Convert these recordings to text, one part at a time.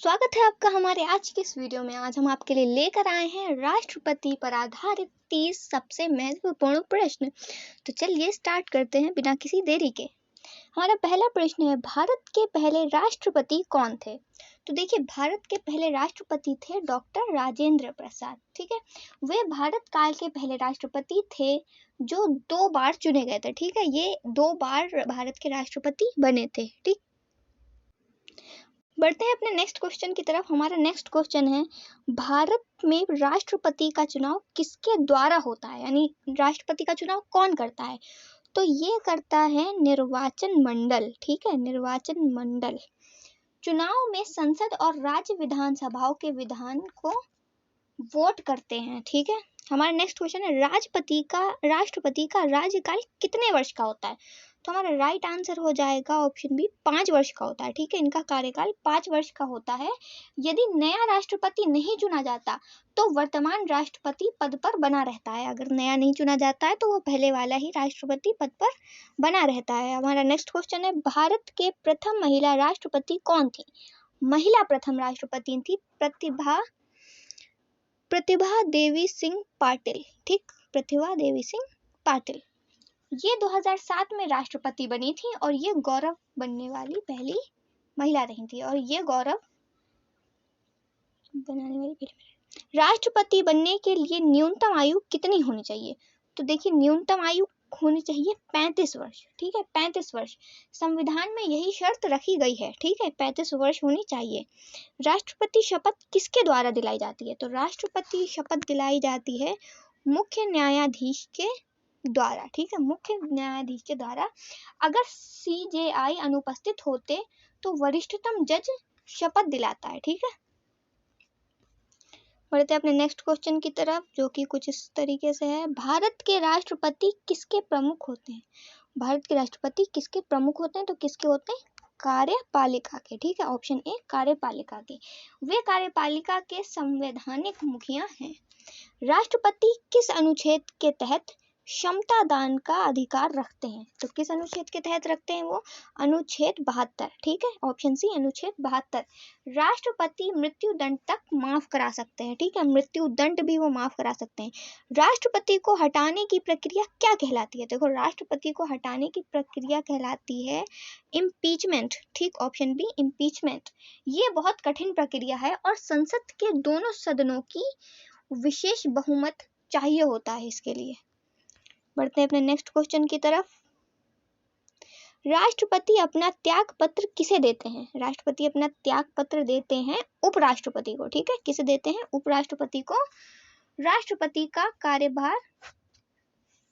स्वागत है आपका हमारे आज के इस वीडियो में। आज हम आपके लिए लेकर आए हैं राष्ट्रपति पर आधारित 30 सबसे महत्वपूर्ण प्रश्न। तो चलिए स्टार्ट करते हैं बिना किसी देरी के। हमारा पहला प्रश्न है, भारत के पहले राष्ट्रपति कौन थे? तो देखिए, भारत के पहले राष्ट्रपति थे डॉक्टर राजेंद्र प्रसाद। ठीक है, वे भारत काल के पहले राष्ट्रपति थे जो 2 बार चुने गए थे। ठीक है, ये 2 बार भारत के राष्ट्रपति बने थे। ठीक, बढ़ते हैं अपने नेक्स्ट क्वेश्चन की तरफ। हमारा नेक्स्ट क्वेश्चन है, भारत में राष्ट्रपति का चुनाव किसके द्वारा होता है? यानी राष्ट्रपति का चुनाव कौन करता है? तो ये करता है निर्वाचन मंडल। ठीक है, निर्वाचन मंडल चुनाव में संसद और राज्य विधानसभाओं के विधान को वोट करते हैं। ठीक है, हमारा नेक्स्ट क्वेश्चन है, राष्ट्रपति का राज्यकाल कितने वर्ष का होता है? तो हमारा राइट आंसर हो जाएगा ऑप्शन बी, 5 वर्ष का होता है। ठीक है, इनका कार्यकाल 5 वर्ष का होता है। यदि नया राष्ट्रपति नहीं चुना जाता तो वर्तमान राष्ट्रपति पद पर बना रहता है। अगर नया नहीं चुना जाता है तो वो पहले वाला ही राष्ट्रपति पद पर बना रहता है। हमारा नेक्स्ट क्वेश्चन है, भारत के प्रथम महिला राष्ट्रपति कौन थी? महिला प्रथम राष्ट्रपति थी प्रतिभा देवी सिंह पाटिल। ठीक, प्रतिभा देवी सिंह पाटिल। ये 2007 में राष्ट्रपति बनी थी और ये गौरव बनने वाली पहली महिला रही थी। और ये गौरव बनाने वाली पहली। राष्ट्रपति बनने के लिए न्यूनतम आयु कितनी होनी चाहिए? तो देखिए, न्यूनतम आयु होनी चाहिए 35 वर्ष। ठीक है, 35 वर्ष संविधान में यही शर्त रखी गई है। ठीक है, 35 वर्ष होनी चाहिए। राष्ट्रपति शपथ किसके द्वारा दिलाई जाती है? तो राष्ट्रपति शपथ दिलाई जाती है मुख्य न्यायाधीश के द्वारा। ठीक है, मुख्य न्यायाधीश के द्वारा। अगर CJI अनुपस्थित होते तो वरिष्ठतम जज शपथ दिलाता है। ठीक है, बढ़ते अपने नेक्स्ट क्वेश्चन की तरफ, जो कि कुछ इस तरीके से है, भारत के राष्ट्रपति किसके प्रमुख होते हैं? भारत के राष्ट्रपति किसके प्रमुख होते हैं? तो किसके होते हैं? कार्यपालिका के। ठीक है, ऑप्शन ए, कार्यपालिका के। वे कार्यपालिका के संवैधानिक मुखिया हैं। राष्ट्रपति किस अनुच्छेद के तहत क्षमता दान का अधिकार रखते हैं? तो किस अनुच्छेद के तहत रखते हैं वो? अनुच्छेद 72। ठीक है, ऑप्शन सी, अनुच्छेद 72। राष्ट्रपति मृत्यु दंड तक माफ करा सकते हैं। ठीक है, मृत्यु दंड भी वो माफ करा सकते हैं। राष्ट्रपति को हटाने की प्रक्रिया क्या कहलाती है? देखो, राष्ट्रपति को हटाने की प्रक्रिया कहलाती है इम्पीचमेंट। ठीक, ऑप्शन बी, इम्पीचमेंट। ये बहुत कठिन प्रक्रिया है और संसद के दोनों सदनों की विशेष बहुमत चाहिए होता है इसके लिए। बढ़ते हैं अपने नेक्स्ट क्वेश्चन की तरफ। राष्ट्रपति अपना त्याग पत्र किसे देते हैं? राष्ट्रपति अपना त्याग पत्र देते हैं उपराष्ट्रपति को। ठीक है, किसे देते हैं? उपराष्ट्रपति को। राष्ट्रपति का कार्यभार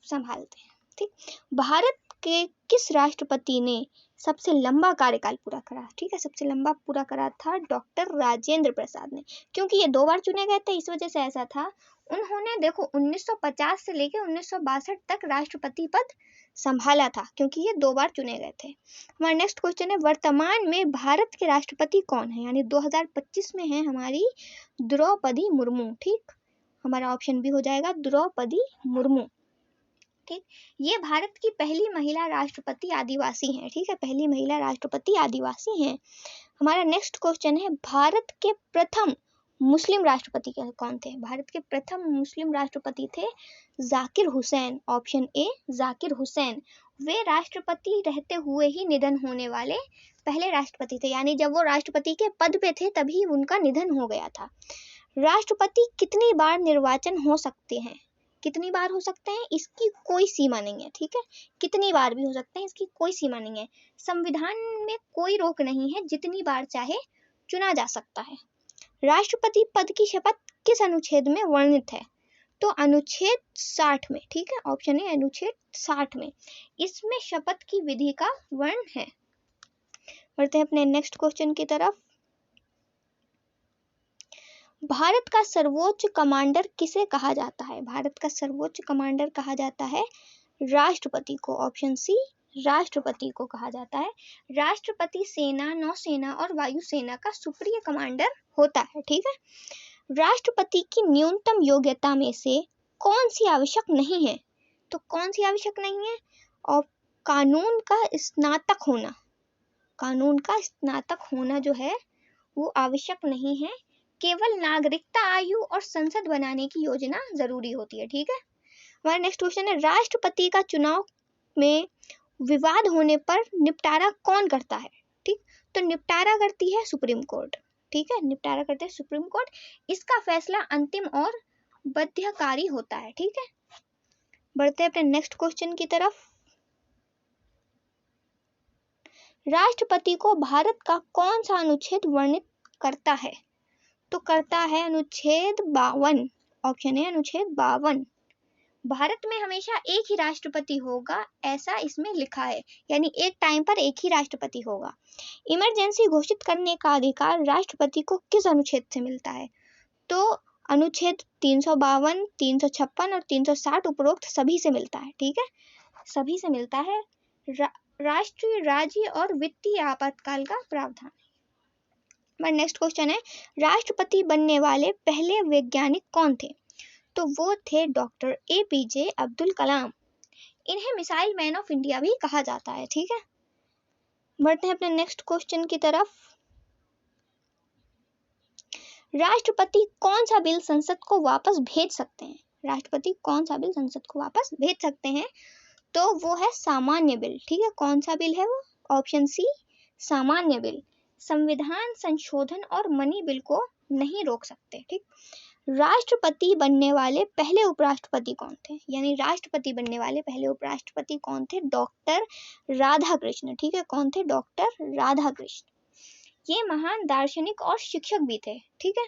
संभालते हैं। ठीक, भारत के किस राष्ट्रपति ने सबसे लंबा कार्यकाल पूरा करा? ठीक है, सबसे लंबा पूरा करा था डॉक्टर राजेंद्र प्रसाद ने। क्योंकि ये 2 बार चुने गए थे, इस वजह से ऐसा था। उन्होंने देखो 1950 से लेकर 1962 तक राष्ट्रपति पद संभाला था, क्योंकि ये 2 बार चुने गए थे। हमारा नेक्स्ट क्वेश्चन है, वर्तमान में भारत के राष्ट्रपति कौन है? यानी 2025 में है हमारी द्रौपदी मुर्मू। ठीक, हमारा ऑप्शन बी हो जाएगा द्रौपदी मुर्मू। ठीक, ये भारत की पहली महिला राष्ट्रपति आदिवासी हैं। ठीक है, पहली महिला राष्ट्रपति आदिवासी हैं। हमारा नेक्स्ट क्वेश्चन है, भारत के प्रथम मुस्लिम राष्ट्रपति कौन थे? भारत के प्रथम मुस्लिम राष्ट्रपति थे जाकिर हुसैन। Option A, Zakir Hussain. वे राष्ट्रपति रहते हुए ही निधन होने वाले पहले राष्ट्रपति थे। यानी जब वो राष्ट्रपति के पद पे थे तभी उनका निधन हो गया था। राष्ट्रपति कितनी बार निर्वाचन हो सकते हैं? कितनी बार हो सकते हैं, इसकी कोई सीमा नहीं है। ठीक है, कितनी बार भी हो सकते हैं, इसकी कोई सीमा नहीं है। संविधान में कोई रोक नहीं है, जितनी बार चाहे चुना जा सकता है। राष्ट्रपति पद की शपथ किस अनुच्छेद में वर्णित है? तो अनुच्छेद 60 में। ठीक है, ऑप्शन ए, अनुच्छेद 60 में। इसमें शपथ की विधि का वर्णन है। बढ़ते हैं अपने नेक्स्ट क्वेश्चन की तरफ। भारत का सर्वोच्च कमांडर किसे कहा जाता है? भारत का सर्वोच्च कमांडर कहा जाता है राष्ट्रपति को। ऑप्शन सी, राष्ट्रपति को कहा जाता है। राष्ट्रपति सेना, नौसेना और वायुसेना का सुप्रीम कमांडर होता है। ठीक है, राष्ट्रपति की न्यूनतम योग्यता में से कौन सी आवश्यक नहीं है? तो कौन सी आवश्यक नहीं है? और कानून का स्नातक होना। कानून का स्नातक होना जो है वो आवश्यक नहीं है। केवल नागरिकता आयु और संसद बनाने की योजना जरूरी होती है। ठीक है, हमारा नेक्स्ट क्वेश्चन है, राष्ट्रपति का चुनाव में विवाद होने पर निपटारा कौन करता है? ठीक, तो निपटारा करती है सुप्रीम कोर्ट। ठीक है, निपटारा करते हैं सुप्रीम कोर्ट। इसका फैसला अंतिम और बाध्यकारी होता है। ठीक है, बढ़ते हैं अपने नेक्स्ट क्वेश्चन की तरफ। राष्ट्रपति को भारत का कौन सा अनुच्छेद वर्णित करता है? तो करता है अनुच्छेद 52। ऑप्शन है अनुच्छेद 52। भारत में हमेशा एक ही राष्ट्रपति होगा, ऐसा इसमें लिखा है, यानी एक टाइम पर एक ही राष्ट्रपति होगा। इमरजेंसी घोषित करने का अधिकार राष्ट्रपति को किस अनुच्छेद से मिलता है? तो अनुच्छेद 352, 356 और 360 उपरोक्त सभी से मिलता है। ठीक है, सभी से मिलता है। राष्ट्रीय, राज्य और वित्तीय आपातकाल का प्रावधान। हमारा नेक्स्ट क्वेश्चन है, राष्ट्रपति बनने वाले पहले वैज्ञानिक कौन थे? तो वो थे डॉक्टर APJ अब्दुल कलाम। इन्हें मिसाइल मैन ऑफ इंडिया भी कहा जाता है। ठीक है, बढ़ते हैं अपने नेक्स्ट क्वेश्चन की तरफ। राष्ट्रपति कौन सा बिल संसद को वापस भेज सकते हैं? राष्ट्रपति कौन सा बिल संसद को वापस भेज सकते हैं? तो वो है सामान्य बिल। ठीक है, कौन सा बिल है वो? ऑप्शन सी, सामान्य बिल। संविधान संशोधन और मनी बिल को नहीं रोक सकते। ठीक, राष्ट्रपति बनने वाले पहले उपराष्ट्रपति कौन थे? यानी राष्ट्रपति बनने वाले पहले उपराष्ट्रपति कौन थे? डॉक्टर राधाकृष्ण। ठीक है, कौन थे? डॉक्टर राधाकृष्ण। ये महान दार्शनिक और शिक्षक भी थे। ठीक है,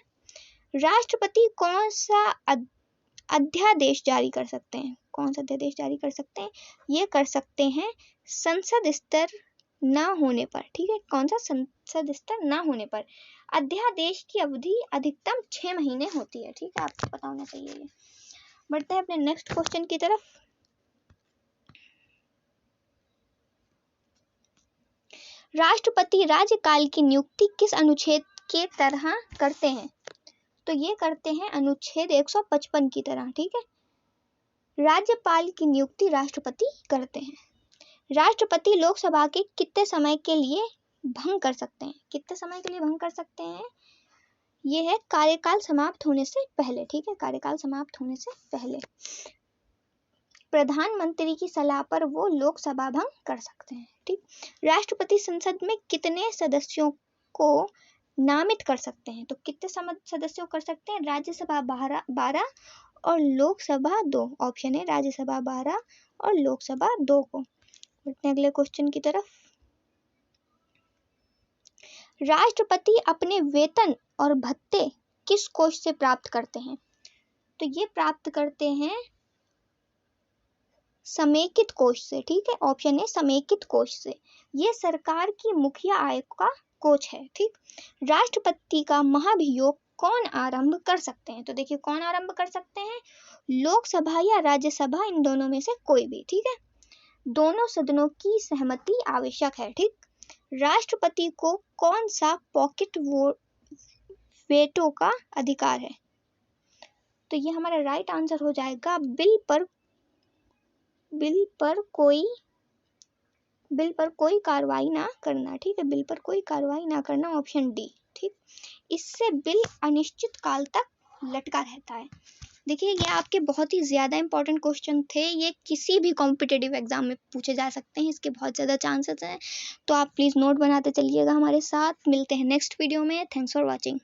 राष्ट्रपति कौन सा अध्यादेश जारी कर सकते हैं? कौन सा अध्यादेश जारी कर सकते हैं? ये कर सकते हैं संसद स्तर ना होने पर। ठीक है, कौन सा? संसद स्तर ना होने पर। अध्यादेश की अवधि अधिकतम 6 महीने होती है। ठीक है, आपको पता होना चाहिए ये। बढ़ते हैं अपने नेक्स्ट क्वेश्चन की तरफ। राष्ट्रपति राज्यकाल की नियुक्ति किस अनुच्छेद के तरह करते हैं? तो ये करते हैं अनुच्छेद 155 की तरह। ठीक है, राज्यपाल की नियुक्ति राष्ट्रपति करते हैं। राष्ट्रपति लोकसभा के कितने समय के लिए भंग कर सकते हैं? कितने समय के लिए भंग कर सकते हैं? ये है कार्यकाल समाप्त होने से पहले। ठीक है, कार्यकाल समाप्त होने से पहले। प्रधानमंत्री की सलाह पर वो लोकसभा भंग कर सकते हैं। ठीक, राष्ट्रपति संसद में कितने सदस्यों को नामित कर सकते हैं? तो कितने सदस्यों कर सकते हैं? राज्यसभा 12 और लोकसभा 2। ऑप्शन है राज्यसभा 12 और लोकसभा 2 को। अगले क्वेश्चन की तरफ। राष्ट्रपति अपने वेतन और भत्ते किस कोष से प्राप्त करते हैं? तो ये प्राप्त करते हैं समेकित कोष से। ठीक है, ऑप्शन है समेकित कोष से। ये सरकार की मुखिया आय का कोष है। ठीक, राष्ट्रपति का महाभियोग कौन आरंभ कर सकते हैं? तो देखिए, कौन आरंभ कर सकते हैं? लोकसभा या राज्यसभा, इन दोनों में से कोई भी। ठीक है, दोनों सदनों की सहमति आवश्यक है। ठीक, राष्ट्रपति को कौन सा पॉकेट वेटो का अधिकार है? तो ये हमारा राइट आंसर हो जाएगा बिल पर कोई कार्रवाई ना करना। ठीक है, बिल पर कोई कार्रवाई ना करना, ऑप्शन डी। ठीक, इससे बिल अनिश्चित काल तक लटका रहता है। देखिए, ये आपके बहुत ही ज़्यादा इंपॉर्टेंट क्वेश्चन थे। ये किसी भी कॉम्पिटिटिव एग्जाम में पूछे जा सकते हैं, इसके बहुत ज़्यादा चांसेस हैं। तो आप प्लीज़ नोट बनाते चलिएगा हमारे साथ। मिलते हैं नेक्स्ट वीडियो में। Thanks for watching.